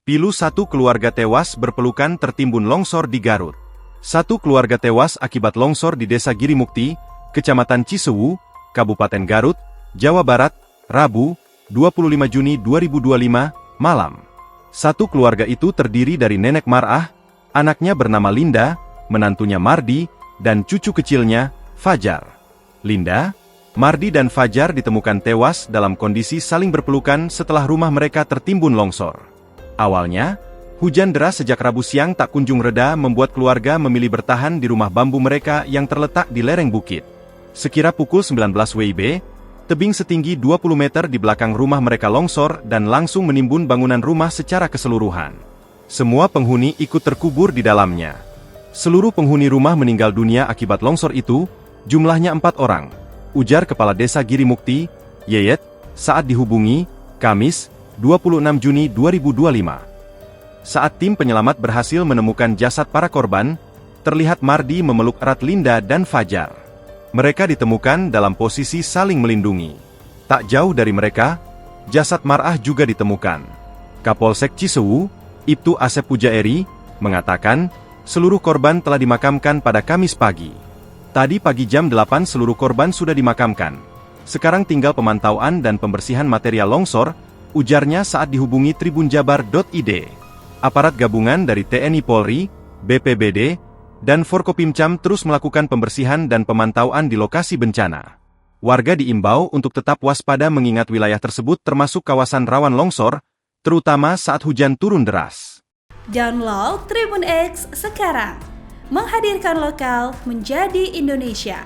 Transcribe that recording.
Pilu satu keluarga tewas berpelukan tertimbun longsor di Garut. Satu keluarga tewas akibat longsor di Desa Girimukti, Kecamatan Cisewu, Kabupaten Garut, Jawa Barat, Rabu, 25 Juni 2025, malam. Satu keluarga itu terdiri dari nenek Mar'ah, anaknya bernama Linda, menantunya Mardi, dan cucu kecilnya, Fajar. Linda, Mardi dan Fajar ditemukan tewas dalam kondisi saling berpelukan setelah rumah mereka tertimbun longsor. Awalnya, hujan deras sejak Rabu siang tak kunjung reda membuat keluarga memilih bertahan di rumah bambu mereka yang terletak di lereng bukit. Sekira pukul 19 WIB, tebing setinggi 20 meter di belakang rumah mereka longsor dan langsung menimbun bangunan rumah secara keseluruhan. Semua penghuni ikut terkubur di dalamnya. Seluruh penghuni rumah meninggal dunia akibat longsor itu, jumlahnya 4 orang, ujar Kepala Desa Girimukti, Yeyet, saat dihubungi, Kamis, 26 Juni 2025. Saat tim penyelamat berhasil menemukan jasad para korban, terlihat Mardi memeluk erat Linda dan Fajar. Mereka ditemukan dalam posisi saling melindungi. Tak jauh dari mereka, jasad Mar'ah juga ditemukan. Kapolsek Cisewu, Ibtu Asep Pujaeri, mengatakan, seluruh korban telah dimakamkan pada Kamis pagi. Tadi pagi jam 8 seluruh korban sudah dimakamkan. Sekarang tinggal pemantauan dan pembersihan material longsor, ujarnya saat dihubungi tribunjabar.id. Aparat gabungan dari TNI Polri, BPBD, dan Forkopimcam terus melakukan pembersihan dan pemantauan di lokasi bencana. Warga diimbau untuk tetap waspada mengingat wilayah tersebut termasuk kawasan rawan longsor, terutama saat hujan turun deras. Download Tribun X sekarang, menghadirkan lokal menjadi Indonesia.